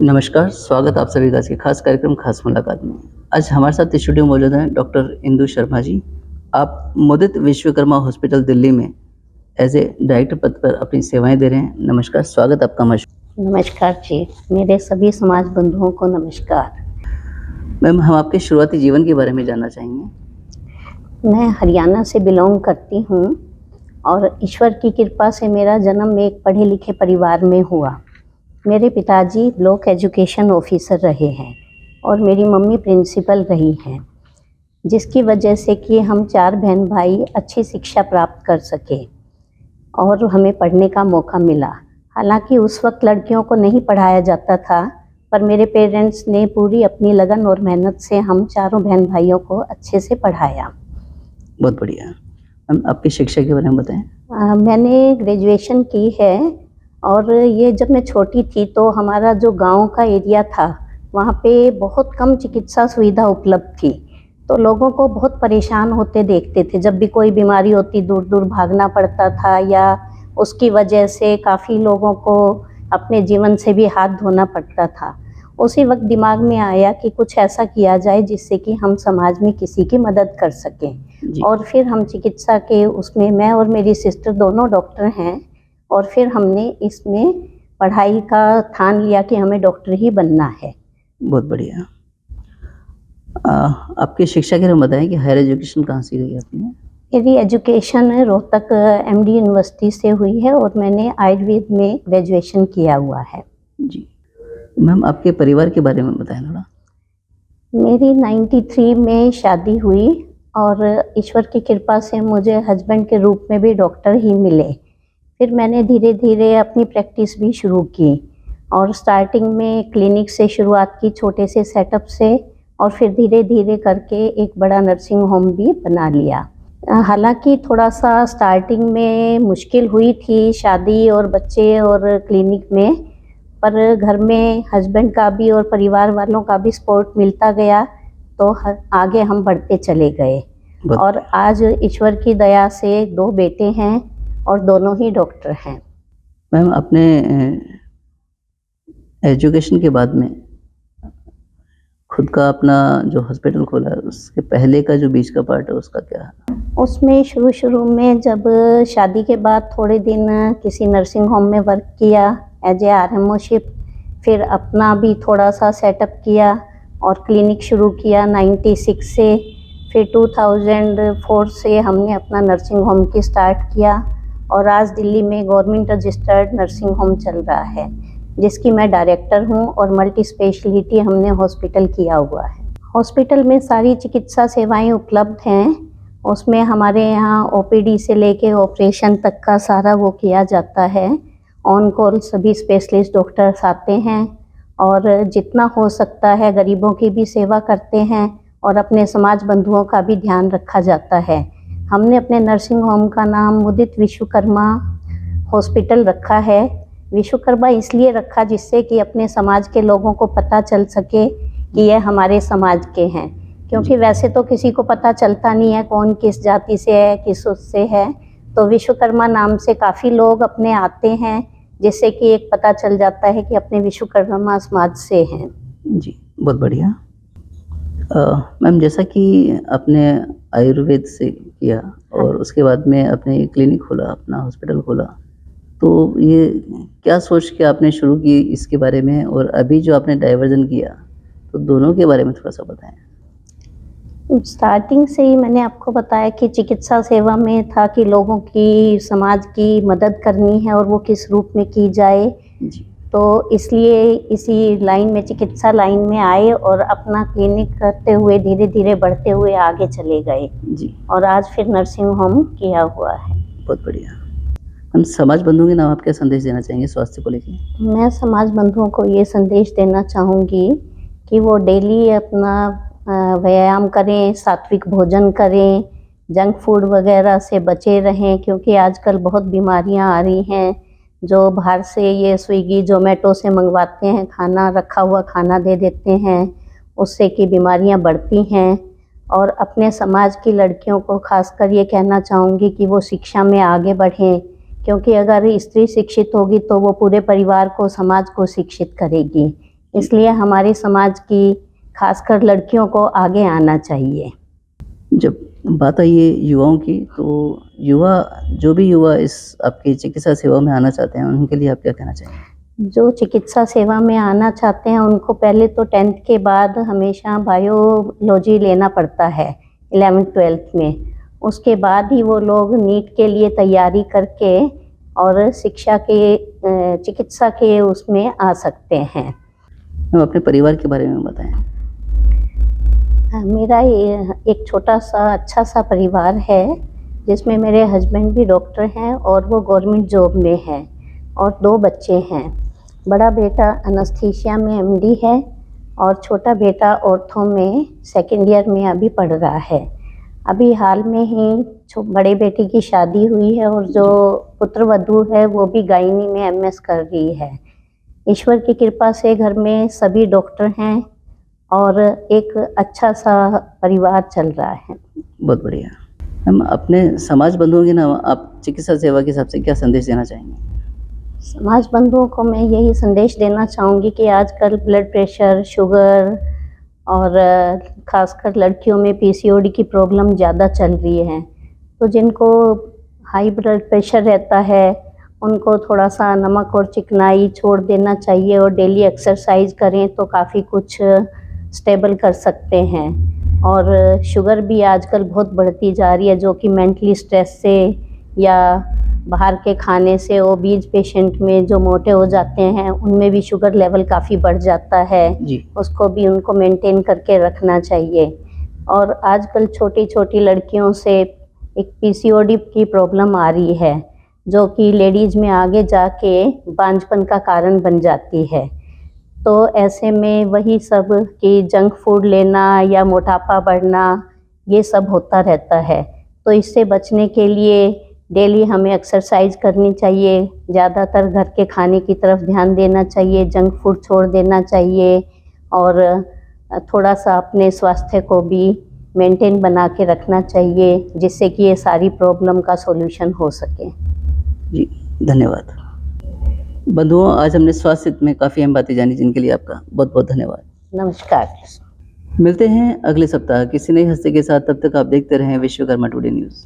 नमस्कार, स्वागत आप सभी का आज के खास कार्यक्रम खास मुलाकात में। आज हमारे साथ स्टूडियो में मौजूद हैं डॉक्टर इंदु शर्मा जी। आप मुदित विश्वकर्मा हॉस्पिटल दिल्ली में एज़ ए डायरेक्टर पद पर अपनी सेवाएँ दे रहे हैं। नमस्कार, स्वागत आपका नमस्कार जी, मेरे सभी समाज बंधुओं को नमस्कार। मैम, हम आपके शुरुआती जीवन के बारे में जानना चाहेंगे। मैं हरियाणा से बिलॉन्ग करती हूँ और ईश्वर की कृपा से मेरा जन्म एक पढ़े लिखे परिवार में हुआ। मेरे पिताजी ब्लॉक एजुकेशन ऑफिसर रहे हैं और मेरी मम्मी प्रिंसिपल रही हैं, जिसकी वजह से कि हम 4 बहन भाई अच्छी शिक्षा प्राप्त कर सके और हमें पढ़ने का मौका मिला। हालांकि उस वक्त लड़कियों को नहीं पढ़ाया जाता था, पर मेरे पेरेंट्स ने पूरी अपनी लगन और मेहनत से हम चारों बहन भाइयों को अच्छे से पढ़ाया। बहुत बढ़िया। मैम, आपकी शिक्षा के बारे में बताएं। मैंने ग्रेजुएशन की है और ये जब मैं छोटी थी तो हमारा जो गांव का एरिया था वहाँ पे बहुत कम चिकित्सा सुविधा उपलब्ध थी, तो लोगों को बहुत परेशान होते देखते थे। जब भी कोई बीमारी होती दूर दूर भागना पड़ता था या उसकी वजह से काफ़ी लोगों को अपने जीवन से भी हाथ धोना पड़ता था। उसी वक्त दिमाग में आया कि कुछ ऐसा किया जाए जिससे कि हम समाज में किसी की मदद कर सकें। और फिर हम चिकित्सा के उसमें, मैं और मेरी सिस्टर दोनों डॉक्टर हैं, और फिर हमने इसमें पढ़ाई का ठान लिया कि हमें डॉक्टर ही बनना है। बहुत बढ़िया। आपकी शिक्षा के बारे में बताएं कि हायर एजुकेशन कहाँ से की आपने? मेरी एजुकेशन रोहतक एमडी यूनिवर्सिटी से हुई है और मैंने आयुर्वेद में ग्रेजुएशन किया हुआ है। जी मैम, आपके परिवार के बारे में बताएं थोड़ा। मेरी 93 में शादी हुई और ईश्वर की कृपा से मुझे हस्बैंड के रूप में भी डॉक्टर ही मिले। फिर मैंने धीरे धीरे अपनी प्रैक्टिस भी शुरू की और स्टार्टिंग में क्लिनिक से शुरुआत की, छोटे से सेटअप से, और फिर धीरे धीरे करके एक बड़ा नर्सिंग होम भी बना लिया। हालांकि थोड़ा सा स्टार्टिंग में मुश्किल हुई थी शादी और बच्चे और क्लिनिक में, पर घर में हस्बैंड का भी और परिवार वालों का भी सपोर्ट मिलता गया तो आगे हम बढ़ते चले गए। और आज ईश्वर की दया से 2 बेटे हैं और दोनों ही डॉक्टर हैं। मैम, आपने एजुकेशन के बाद में खुद का अपना जो हॉस्पिटल खोला, उसके पहले का जो बीच का पार्ट है उसका क्या है? उसमें शुरू में जब शादी के बाद थोड़े दिन किसी नर्सिंग होम में वर्क किया एज ए आरएमओशिप, फिर अपना भी थोड़ा सा सेटअप किया और क्लिनिक शुरू किया 96 से। फिर 2004 से हमने अपना नर्सिंग होम की स्टार्ट किया और आज दिल्ली में गवर्नमेंट रजिस्टर्ड नर्सिंग होम चल रहा है, जिसकी मैं डायरेक्टर हूं, और मल्टी स्पेशलिटी हमने हॉस्पिटल किया हुआ है। हॉस्पिटल में सारी चिकित्सा सेवाएं उपलब्ध हैं। उसमें हमारे यहाँ ओपीडी से लेके ऑपरेशन तक का सारा वो किया जाता है। ऑन कॉल सभी स्पेशलिस्ट डॉक्टर्स आते हैं और जितना हो सकता है गरीबों की भी सेवा करते हैं और अपने समाज बंधुओं का भी ध्यान रखा जाता है। हमने अपने नर्सिंग होम का नाम मुदित विश्वकर्मा हॉस्पिटल रखा है। विश्वकर्मा इसलिए रखा जिससे कि अपने समाज के लोगों को पता चल सके कि ये हमारे समाज के हैं, क्योंकि वैसे तो किसी को पता चलता नहीं है कौन किस जाति से है, किस उससे है। तो विश्वकर्मा नाम से काफ़ी लोग अपने आते हैं, जिससे कि एक पता चल जाता है कि अपने विश्वकर्मा समाज से हैं। जी, बहुत बढ़िया। मैम, जैसा कि आपने आयुर्वेद से किया और उसके बाद में आपने क्लिनिक खोला, अपना हॉस्पिटल खोला, तो ये क्या सोच के आपने शुरू की इसके बारे में, और अभी जो आपने डाइवर्जन किया, तो दोनों के बारे में थोड़ा सा बताएं। स्टार्टिंग से ही मैंने आपको बताया कि चिकित्सा सेवा में था कि लोगों की, समाज की मदद करनी है और वो किस रूप में की जाए जी। तो इसलिए इसी लाइन में, चिकित्सा लाइन में आए और अपना क्लिनिक करते हुए धीरे धीरे बढ़ते हुए आगे चले गए जी। और आज फिर नर्सिंग होम किया हुआ है। बहुत बढ़िया। हम समाज बंधुओं के नाम आप क्या संदेश देना चाहेंगे स्वास्थ्य को लेकर? मैं समाज बंधुओं को ये संदेश देना चाहूँगी कि वो डेली अपना व्यायाम करें, सात्विक भोजन करें, जंक फूड वगैरह से बचे रहें, क्योंकि आजकल बहुत बीमारियां आ रही हैं। जो बाहर से ये स्विगी जोमेटो से मंगवाते हैं खाना, रखा हुआ खाना दे देते हैं, उससे कि बीमारियां बढ़ती हैं। और अपने समाज की लड़कियों को खासकर ये कहना चाहूँगी कि वो शिक्षा में आगे बढ़ें, क्योंकि अगर स्त्री शिक्षित होगी तो वो पूरे परिवार को, समाज को शिक्षित करेगी। इसलिए हमारे समाज की खासकर लड़कियों को आगे आना चाहिए। जब बात आई है युवाओं की, तो जो भी युवा इस आपकी चिकित्सा सेवा में आना चाहते हैं, उनके लिए आप क्या कहना चाहेंगे? जो चिकित्सा सेवा में आना चाहते हैं उनको पहले तो 10th के बाद हमेशा बायोलॉजी लेना पड़ता है 11th-12th में। उसके बाद ही वो लोग नीट के लिए तैयारी करके और शिक्षा के चिकित्सा के उसमें आ सकते हैं। मैम अपने परिवार के बारे में बताएं। मेरा एक छोटा सा अच्छा सा परिवार है जिसमें मेरे हस्बैंड भी डॉक्टर हैं और वो गवर्नमेंट जॉब में हैं और 2 बच्चे हैं। बड़ा बेटा एनेस्थीसिया में एमडी है और छोटा बेटा ऑर्थो में सेकेंड ईयर में अभी पढ़ रहा है। अभी हाल में ही बड़े बेटे की शादी हुई है और जो पुत्रवधू है वो भी गायनी में एमएस कर रही है। ईश्वर की कृपा से घर में सभी डॉक्टर हैं और एक अच्छा सा परिवार चल रहा है। बहुत बढ़िया। मैम अपने समाज बंधुओं के नाम आप चिकित्सा सेवा के हिसाब से क्या संदेश देना चाहेंगे? समाज बंधुओं को मैं यही संदेश देना चाहूँगी कि आजकल ब्लड प्रेशर, शुगर और ख़ासकर लड़कियों में पीसीओडी की प्रॉब्लम ज़्यादा चल रही है। तो जिनको हाई ब्लड प्रेशर रहता है उनको थोड़ा सा नमक और चिकनाई छोड़ देना चाहिए और डेली एक्सरसाइज करें तो काफ़ी कुछ स्टेबल कर सकते हैं। और शुगर भी आजकल बहुत बढ़ती जा रही है जो कि मेंटली स्ट्रेस से या बाहर के खाने से ओबीज पेशेंट में जो मोटे हो जाते हैं उनमें भी शुगर लेवल काफ़ी बढ़ जाता है जी। उसको भी उनको मेंटेन करके रखना चाहिए। और आजकल छोटी छोटी लड़कियों से एक पीसीओडी की प्रॉब्लम आ रही है जो कि लेडीज़ में आगे जाके बांझपन का कारण बन जाती है। तो ऐसे में वही सब कि जंक फूड लेना या मोटापा बढ़ना ये सब होता रहता है। तो इससे बचने के लिए डेली हमें एक्सरसाइज करनी चाहिए, ज़्यादातर घर के खाने की तरफ ध्यान देना चाहिए, जंक फूड छोड़ देना चाहिए और थोड़ा सा अपने स्वास्थ्य को भी मेंटेन बना के रखना चाहिए जिससे कि ये सारी प्रॉब्लम का सॉल्यूशन हो सके। जी, धन्यवाद। बंधुओं, आज हमने स्वास्थ्य में काफ़ी अहम बातें जानी जिनके लिए आपका बहुत-बहुत धन्यवाद। नमस्कार। मिलते हैं अगले सप्ताह किसी नई हस्ती के साथ, तब तक आप देखते रहें विश्वकर्मा टुडे न्यूज़।